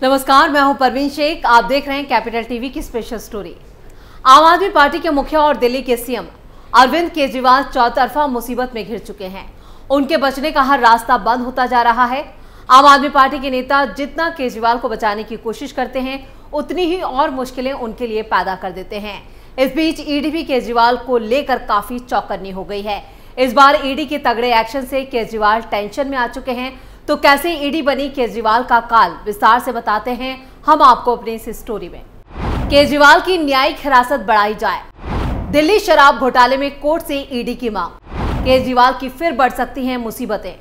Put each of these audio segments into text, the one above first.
नमस्कार, मैं हूं परवीन शेख। आप देख रहे हैं कैपिटल टीवी की स्पेशल स्टोरी। आम आदमी पार्टी के मुखिया और दिल्ली के सीएम अरविंद केजरीवाल चौतरफा मुसीबत में घिर चुके हैं। उनके बचने का हर रास्ता बंद होता जा रहा है। आम आदमी पार्टी के नेता जितना केजरीवाल को बचाने की कोशिश करते हैं, उतनी ही और मुश्किलें उनके लिए पैदा कर देते हैं। इस बीच ईडी भी केजरीवाल को लेकर काफी चौकन्नी हो गई है। इस बार ईडी के तगड़े एक्शन से केजरीवाल टेंशन में आ चुके हैं। तो कैसे ईडी बनी केजरीवाल का काल, विस्तार से बताते हैं हम आपको अपनी इस स्टोरी में। केजरीवाल की न्यायिक हिरासत बढ़ाई जाए। दिल्ली शराब घोटाले में कोर्ट से ईडी की मांग। केजरीवाल की फिर बढ़ सकती हैं मुसीबतें।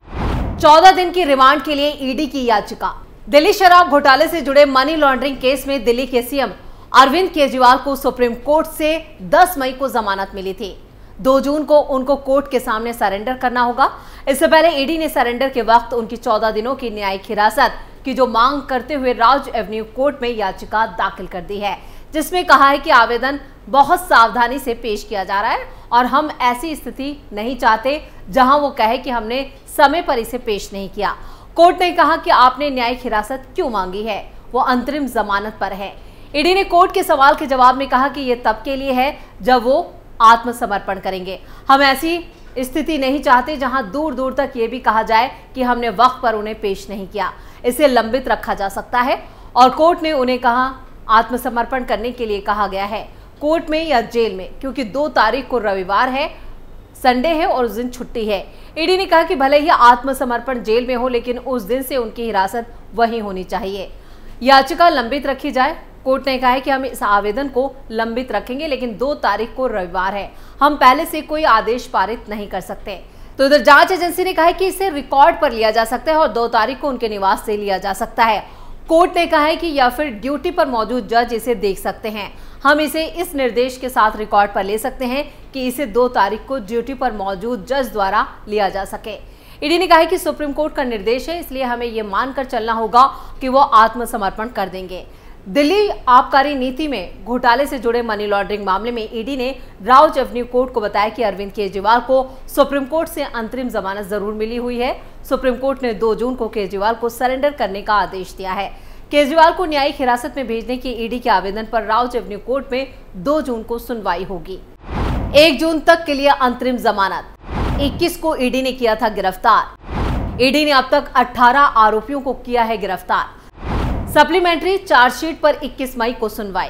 14 दिन की रिमांड के लिए ईडी की याचिका। दिल्ली शराब घोटाले से जुड़े मनी लॉन्ड्रिंग केस में दिल्ली के सीएम अरविंद केजरीवाल को सुप्रीम कोर्ट से 10 मई को जमानत मिली थी। 2 जून को उनको कोर्ट के सामने सरेंडर करना होगा। इससे पहले ईडी ने सरेंडर के वक्त उनकी 14 दिनों की न्यायिक हिरासत की जो मांग करते हुए राज एवेन्यू कोर्ट में याचिका दाखिल कर दी है, जिसमें कहा है कि आवेदन बहुत सावधानी से पेश किया जा रहा है और हम ऐसी स्थिति नहीं चाहते जहां वो कहे कि हमने समय पर इसे पेश नहीं किया। कोर्ट ने कहा कि आपने न्यायिक हिरासत क्यों मांगी है, वो अंतरिम जमानत पर है। ईडी ने कोर्ट के सवाल के जवाब में कहा कि ये तब के लिए है जब वो आत्मसमर्पण करेंगे। हम ऐसी स्थिति नहीं चाहते जहां दूर दूर तक ये भी कहा जाए कि हमने वक्त पर उन्हें पेश नहीं किया। इसे लंबित रखा जा सकता है और कोर्ट ने उन्हें कहा आत्मसमर्पण करने के लिए कहा गया है, कोर्ट में या जेल में, क्योंकि 2 तारीख को रविवार है, संडे है और उस दिन छुट्टी है। ईडी ने कहा कि भले ही आत्मसमर्पण जेल में हो, लेकिन उस दिन से उनकी हिरासत वहीं होनी चाहिए। याचिका लंबित रखी जाए। कोर्ट ने कहा है कि हम इस आवेदन को लंबित रखेंगे, लेकिन 2 तारीख को रविवार है, हम पहले से कोई आदेश पारित नहीं कर सकते। तो इधर जांच एजेंसी ने कहा है कि इसे रिकॉर्ड पर लिया जा सकता है और 2 तारीख को उनके निवास से लिया जा सकता है। कोर्ट ने कहा है कि या फिर ड्यूटी पर मौजूद जज इसे देख सकते हैं। हम इसे इस निर्देश के साथ रिकॉर्ड पर ले सकते हैं कि इसे 2 तारीख को ड्यूटी पर मौजूद जज द्वारा लिया जा सके। ईडी ने कहा है कि सुप्रीम कोर्ट का निर्देश है, इसलिए हमें यह मानकर चलना होगा कि वो आत्मसमर्पण कर देंगे। दिल्ली आबकारी नीति में घोटाले से जुड़े मनी लॉन्ड्रिंग मामले में ईडी ने राज एवेन्यू कोर्ट को बताया कि अरविंद केजरीवाल को सुप्रीम कोर्ट से अंतरिम जमानत जरूर मिली हुई है। सुप्रीम कोर्ट ने 2 जून को केजरीवाल को सरेंडर करने का आदेश दिया है। केजरीवाल को न्यायिक हिरासत में भेजने के ईडी के आवेदन पर राज एवेन्यू कोर्ट में 2 जून को सुनवाई होगी। 1 जून तक के लिए अंतरिम जमानत। 21 को ईडी ने किया था गिरफ्तार। ईडी ने अब तक 18 आरोपियों को किया है गिरफ्तार। सप्लीमेंट्री चार्जशीट पर 21 मई को सुनवाई।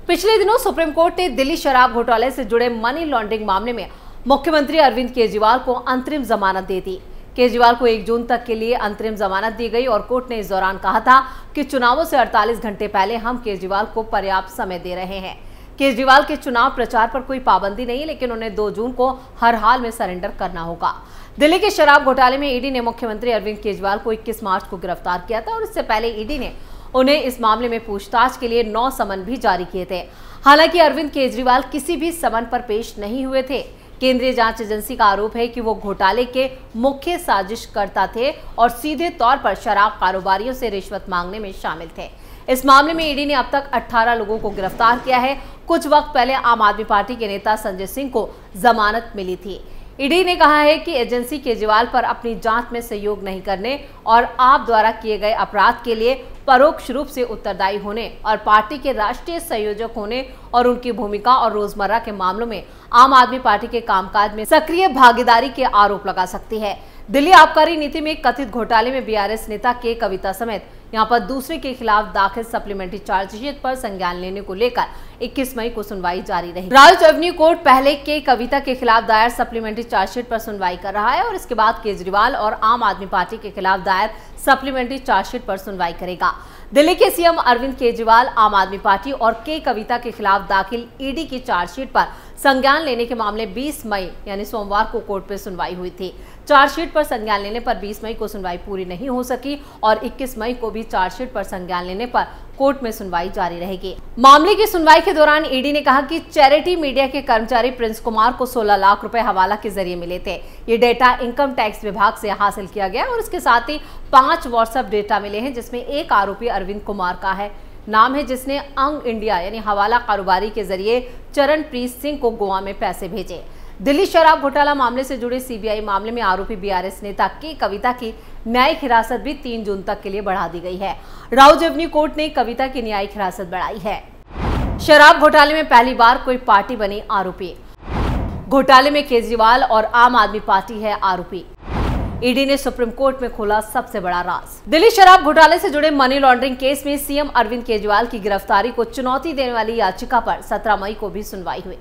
पिछले दिनों सुप्रीम कोर्ट ने दिल्ली शराब घोटाले से जुड़े मनी लॉन्ड्रिंग मामले में मुख्यमंत्री अरविंद केजरीवाल को अंतरिम जमानत दे दी। केजरीवाल को 1 जून तक के लिए अंतरिम जमानत दी गई और कोर्ट ने इस दौरान कहा था कि चुनावों से 48 घंटे पहले हम केजरीवाल को पर्याप्त समय दे रहे हैं। केजरीवाल के चुनाव प्रचार पर कोई पाबंदी नहीं, लेकिन उन्हें 2 जून को हर हाल में सरेंडर करना होगा। दिल्ली के शराब घोटाले में ईडी ने मुख्यमंत्री अरविंद केजरीवाल को 21 मार्च को गिरफ्तार किया था और इससे पहले ईडी ने उन्हें इस मामले में पूछताछ के लिए 9 समन भी जारी किए थे। हालांकि अरविंद केजरीवाल किसी भी समन पर पेश नहीं हुए थे। केंद्रीय जांच एजेंसी का आरोप है कि वो घोटाले के मुख्य साजिशकर्ता थे और सीधे तौर पर शराब कारोबारियों से रिश्वत मांगने में शामिल थे। इस मामले में ईडी ने अब तक 18 लोगों को गिरफ्तार किया है। कुछ वक्त पहले आम आदमी पार्टी के नेता संजय सिंह को जमानत मिली थी। ईडी ने कहा है कि एजेंसी केजरीवाल पर अपनी जांच में सहयोग नहीं करने और आप द्वारा किए गए अपराध के लिए परोक्ष रूप से उत्तरदायी होने और पार्टी के राष्ट्रीय संयोजक होने और उनकी भूमिका और रोजमर्रा के मामलों में आम आदमी पार्टी के कामकाज में सक्रिय भागीदारी के आरोप लगा सकती है। दिल्ली आबकारी नीति में कथित घोटाले में बीआरएस नेता के कविता समेत यहां पर दूसरे के खिलाफ दाखिल सप्लीमेंट्री चार्जशीट पर संज्ञान लेने को लेकर 21 मई को सुनवाई जारी रही। राज एवेन्यू कोर्ट पहले के कविता के खिलाफ दायर सप्लीमेंट्री चार्जशीट पर सुनवाई कर रहा है और इसके बाद केजरीवाल और आम आदमी पार्टी के खिलाफ दायर सप्लीमेंट्री चार्जशीट पर सुनवाई करेगा। दिल्ली के सीएम अरविंद केजरीवाल, आम आदमी पार्टी और के कविता के खिलाफ दाखिल ईडी की चार्जशीट पर संज्ञान लेने के मामले 20 मई यानी सोमवार को कोर्ट में सुनवाई हुई थी। चार्जशीट पर संज्ञान लेने पर 20 मई को सुनवाई पूरी नहीं हो सकी और 21 मई को भी चार्जशीट पर संज्ञान लेने पर कोर्ट में सुनवाई जारी रहेगी। मामले की सुनवाई के दौरान ईडी ने कहा कि चैरिटी मीडिया के कर्मचारी प्रिंस कुमार को 16 लाख रुपए हवाला के जरिए मिले थे। ये डेटा इनकम टैक्स विभाग से हासिल किया गया और इसके साथ ही 5 व्हाट्सएप डेटा मिले हैं, जिसमें एक आरोपी अरविंद कुमार का नाम है, जिसने अंग इंडिया यानी हवाला कारोबारी के जरिए चरणप्रीत सिंह को गोवा में पैसे भेजे। दिल्ली शराब घोटाला मामले से जुड़े सीबीआई मामले में आरोपी बीआरएस नेता के कविता की न्यायिक हिरासत भी 3 जून तक के लिए बढ़ा दी गई है। राउज एवेन्यू कोर्ट ने कविता की न्यायिक हिरासत बढ़ाई है। शराब घोटाले में पहली बार कोई पार्टी बनी आरोपी। घोटाले में केजरीवाल और आम आदमी पार्टी है आरोपी। ईडी ने सुप्रीम कोर्ट में खोला सबसे बड़ा राज। दिल्ली शराब घोटाले से जुड़े मनी लॉन्ड्रिंग केस में सीएम अरविंद केजरीवाल की गिरफ्तारी को चुनौती देने वाली याचिका पर 17 मई को भी सुनवाई हुई।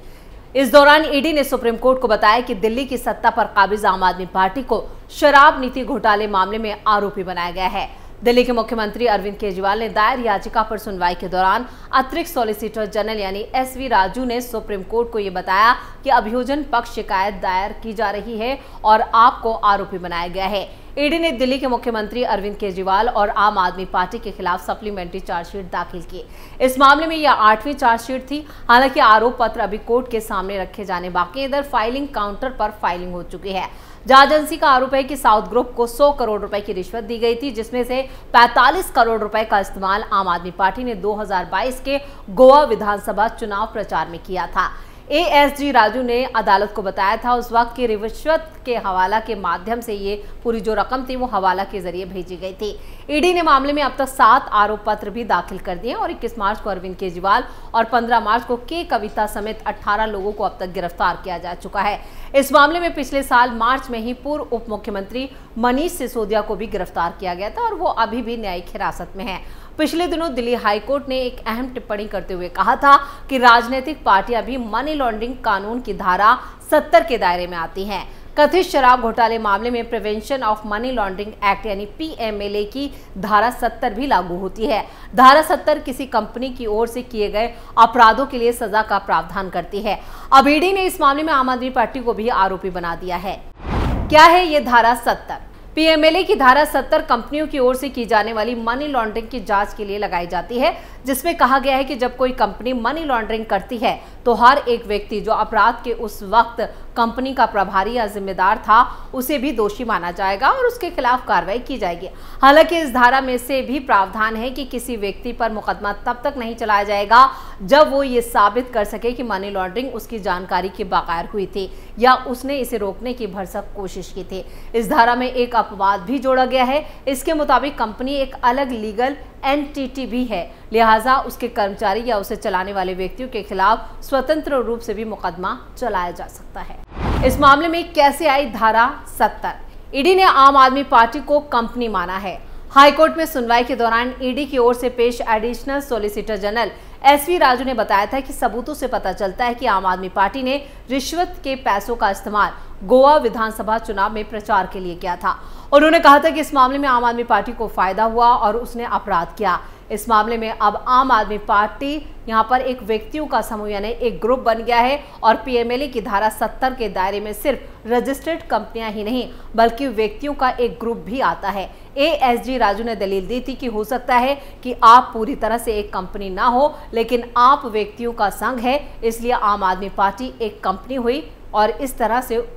इस दौरान ईडी ने सुप्रीम कोर्ट को बताया कि दिल्ली की सत्ता पर काबिज आम आदमी पार्टी को शराब नीति घोटाले मामले में आरोपी बनाया गया है। दिल्ली के मुख्यमंत्री अरविंद केजरीवाल ने दायर याचिका पर सुनवाई के दौरान अतिरिक्त सॉलिसिटर जनरल यानी एसवी राजू ने सुप्रीम कोर्ट को ये बताया कि अभियोजन पक्ष शिकायत दायर की जा रही है और आपको आरोपी बनाया गया है। ईडी ने दिल्ली के मुख्यमंत्री अरविंद केजरीवाल और आम आदमी पार्टी के खिलाफ सप्लीमेंट्री चार्जशीट दाखिल की। इस मामले में यह 8वीं चार्जशीट थी। हालांकि आरोप पत्र अभी कोर्ट के सामने रखे जाने बाकी है। इधर फाइलिंग काउंटर पर फाइलिंग हो चुकी है। जांच एजेंसी का आरोप है कि साउथ ग्रुप को 100 करोड़ रुपए की रिश्वत दी गई थी, जिसमें से 45 करोड़ रुपए का इस्तेमाल आम आदमी पार्टी ने 2022 के गोवा विधानसभा चुनाव प्रचार में किया था। एएसजी राजू ने अदालत को बताया था उस वक्त की रिश्वत के हवाला के माध्यम से ये पूरी जो रकम थी वो हवाला के जरिए भेजी गई थी। ईडी ने मामले में अब तक 7 आरोप पत्र भी दाखिल कर दिए और 21 मार्च को अरविंद केजरीवाल और 15 मार्च को के कविता समेत 18 लोगों को अब तक गिरफ्तार किया जा चुका है। इस मामले में पिछले साल मार्च में ही पूर्व उप मुख्यमंत्री मनीष सिसोदिया को भी गिरफ्तार किया गया था और वो अभी भी न्यायिक हिरासत में है। पिछले दिनों दिल्ली हाईकोर्ट ने एक अहम टिप्पणी करते हुए कहा था कि राजनीतिक पार्टियां भी मनी लॉन्ड्रिंग कानून की धारा 70 के दायरे में आती हैं। कथित शराब घोटाले मामले में prevention of money laundering act यानी पीएमएलए की धारा 70 भी लागू होती है। धारा 70 किसी कंपनी की ओर से किए गए अपराधों के लिए सजा का प्रावधान करती है। अब ईडी ने इस मामले में आम आदमी पार्टी को भी आरोपी बना दिया है। क्या है ये धारा 70? पीएमएलए की धारा 70 कंपनियों की ओर से की जाने वाली मनी लॉन्ड्रिंग की जांच के लिए लगाई जाती है, जिसमें कहा गया है कि जब कोई कंपनी मनी लॉन्ड्रिंग करती है तो हर एक व्यक्ति जो अपराध के उस वक्त कंपनी का प्रभारी या जिम्मेदार था उसे भी दोषी माना जाएगा और उसके खिलाफ कार्रवाई की जाएगी। हालांकि इस धारा में से भी प्रावधान है कि किसी व्यक्ति पर मुकदमा तब तक नहीं चलाया जाएगा जब वो ये साबित कर सके कि मनी लॉन्ड्रिंग उसकी जानकारी के बगैर हुई थी या उसने इसे रोकने की भरसक कोशिश की थी। इस धारा में एक अपवाद भी जोड़ा गया है। इसके मुताबिक कंपनी एक अलग लीगल एंटिटी भी है, लिहाजा उसके कर्मचारी या उसे चलाने वाले व्यक्तियों के खिलाफ स्वतंत्र रूप से भी मुकदमा चलाया जा सकता है। इस मामले में कैसे आई धारा 70? ईडी ने आम आदमी पार्टी को कंपनी माना है। हाईकोर्ट में सुनवाई के दौरान ईडी की ओर से पेश additional solicitor general SV Raju ने बताया था कि सबूतों से पता चलता है कि आम आदमी पार्टी ने रिश्वत के पैसों का इस्तेमाल गोवा विधानसभा चुनाव में प्रचार के लिए किया था। उन्होंने कहा था कि इस मामले में आम आदमी पार्टी को फायदा हुआ और उसने अपराध किया। इस मामले में अब आम आदमी पार्टी यहां पर एक व्यक्तियों का समूह यानी एक ग्रुप बन गया है और पीएमएलए की धारा 70 के दायरे में सिर्फ रजिस्टर्ड कंपनियां ही नहीं बल्कि व्यक्तियों का एक ग्रुप भी आता है। एएसजी राजू ने दलील दी थी कि हो सकता है कि आप पूरी तरह से एक कंपनी ना हो, लेकिन आप व्यक्तियों का संघ है, इसलिए आम आदमी पार्टी एक कंपनी हुई और इस तरह से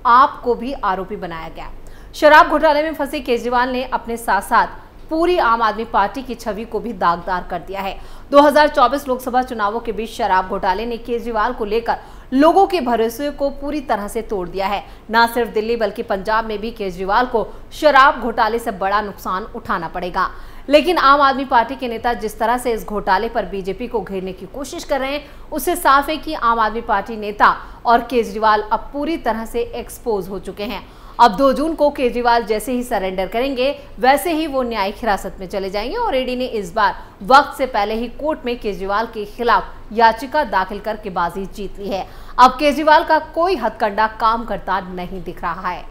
आपको भी आरोपी बनाया गया। शराब घोटाले में फंसे केजरीवाल ने अपने साथ साथ पूरी आम आदमी पार्टी की छवि को भी दागदार कर दिया है। 2024 लोकसभा चुनावों के बीच शराब घोटाले ने केजरीवाल को लेकर लोगों के भरोसे को पूरी तरह से तोड़ दिया है। न सिर्फ दिल्ली बल्कि पंजाब में भी केजरीवाल को शराब घोटाले से बड़ा नुकसान उठाना पड़ेगा। लेकिन आम आदमी पार्टी के नेता जिस तरह से इस घोटाले पर बीजेपी को घेरने की कोशिश कर रहे हैं, उससे साफ है कि आम आदमी पार्टी नेता और केजरीवाल अब पूरी तरह से एक्सपोज हो चुके हैं। अब 2 जून को केजरीवाल जैसे ही सरेंडर करेंगे वैसे ही वो न्यायिक हिरासत में चले जाएंगे और ईडी ने इस बार वक्त से पहले ही कोर्ट में केजरीवाल के खिलाफ याचिका दाखिल करके बाजी जीत ली है। अब केजरीवाल का कोई हथकंडा काम करता नहीं दिख रहा है।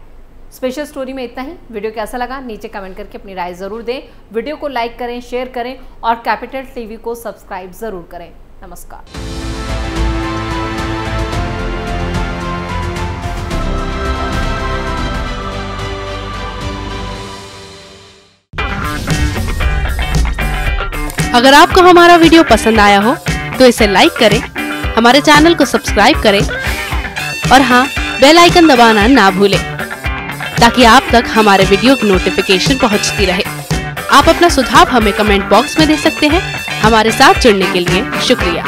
स्पेशल स्टोरी में इतना ही। वीडियो कैसा लगा नीचे कमेंट करके अपनी राय जरूर दें। वीडियो को लाइक करें, शेयर करें और कैपिटल टीवी को सब्सक्राइब जरूर करें। नमस्कार। अगर आपको हमारा वीडियो पसंद आया हो तो इसे लाइक करें, हमारे चैनल को सब्सक्राइब करें और हाँ, बेल आइकन दबाना ना भूलें ताकि आप तक हमारे वीडियो की नोटिफिकेशन पहुंचती रहे। आप अपना सुझाव हमें कमेंट बॉक्स में दे सकते हैं। हमारे साथ जुड़ने के लिए शुक्रिया।